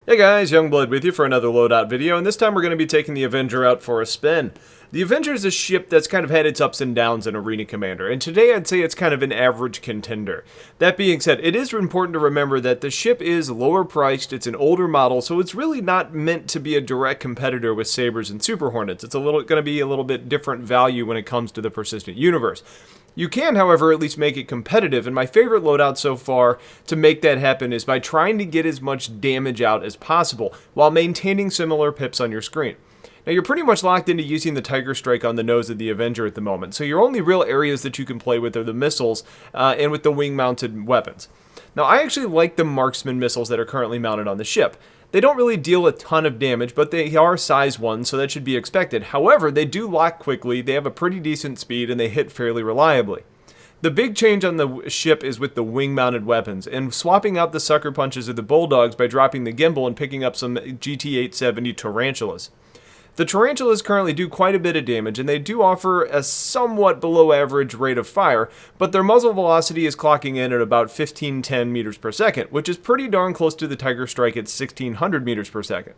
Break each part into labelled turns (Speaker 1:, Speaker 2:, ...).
Speaker 1: Hey guys, Youngblood with you for another loadout video, and this time we're going to be taking the Avenger out for a spin. The Avenger is a ship that's kind of had its ups and downs in Arena Commander, and today I'd say it's kind of an average contender. That being said, it is important to remember that the ship is lower priced, it's an older model, so it's really not meant to be a direct competitor with Sabres and Super Hornets. It's going to be a little bit different value when it comes to the Persistent Universe. You can, however, at least make it competitive, and my favorite loadout so far to make that happen is by trying to get as much damage out as possible while maintaining similar pips on your screen. Now, you're pretty much locked into using the Tiger Strike on the nose of the Avenger at the moment, so your only real areas that you can play with are the missiles and with the wing-mounted weapons. Now, I actually like the marksman missiles that are currently mounted on the ship. They don't really deal a ton of damage, but they are size 1, so that should be expected. However, they do lock quickly, they have a pretty decent speed, and they hit fairly reliably. The big change on the ship is with the wing-mounted weapons, and swapping out the sucker punches of the Bulldogs by dropping the gimbal and picking up some GT-870 Tarantulas. The Tarantulas currently do quite a bit of damage, and they do offer a somewhat below average rate of fire, but their muzzle velocity is clocking in at about 1510 meters per second, which is pretty darn close to the Tiger Strike at 1600 meters per second.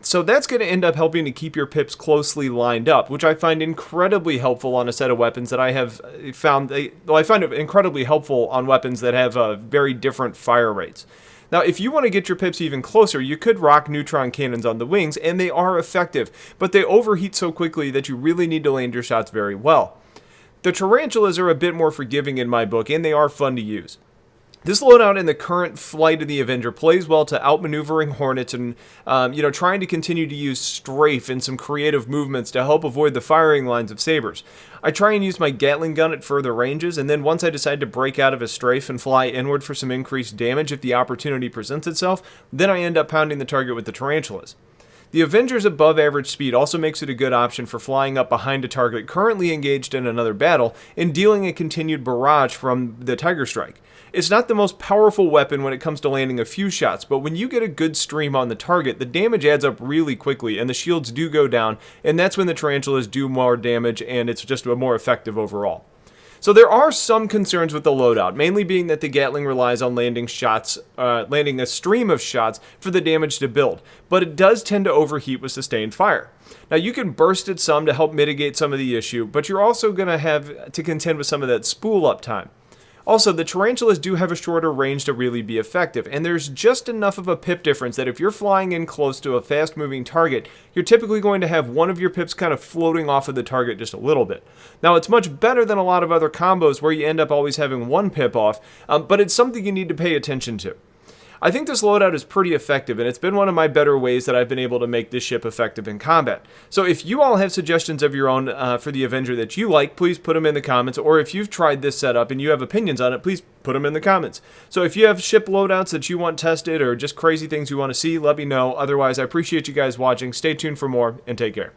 Speaker 1: So that's going to end up helping to keep your pips closely lined up, which I find incredibly helpful on a set of weapons that I have found, well, I find it incredibly helpful on weapons that have very different fire rates. Now, if you want to get your pips even closer, you could rock neutron cannons on the wings, and they are effective, but they overheat so quickly that you really need to land your shots very well. The Tarantulas are a bit more forgiving in my book, and they are fun to use. This loadout in the current flight of the Avenger plays well to outmaneuvering Hornets and, trying to continue to use strafe and some creative movements to help avoid the firing lines of Sabres. I try and use my Gatling gun at further ranges, and then once I decide to break out of a strafe and fly inward for some increased damage if the opportunity presents itself, then I end up pounding the target with the Tarantulas. The Avenger's above average speed also makes it a good option for flying up behind a target currently engaged in another battle and dealing a continued barrage from the Tiger Strike. It's not the most powerful weapon when it comes to landing a few shots, but when you get a good stream on the target, the damage adds up really quickly and the shields do go down, and that's when the Tarantulas do more damage and it's just more effective overall. So there are some concerns with the loadout, mainly being that the Gatling relies on landing a stream of shots for the damage to build, but it does tend to overheat with sustained fire. Now, you can burst it some to help mitigate some of the issue, but you're also going to have to contend with some of that spool up time. Also, the Tarantulas do have a shorter range to really be effective, and there's just enough of a pip difference that if you're flying in close to a fast-moving target, you're typically going to have one of your pips kind of floating off of the target just a little bit. Now, it's much better than a lot of other combos where you end up always having one pip off, but it's something you need to pay attention to. I think this loadout is pretty effective, and it's been one of my better ways that I've been able to make this ship effective in combat. So if you all have suggestions of your own for the Avenger that you like, please put them in the comments, or if you've tried this setup and you have opinions on it, please put them in the comments. So if you have ship loadouts that you want tested or just crazy things you want to see, let me know. Otherwise, I appreciate you guys watching. Stay tuned for more, and take care.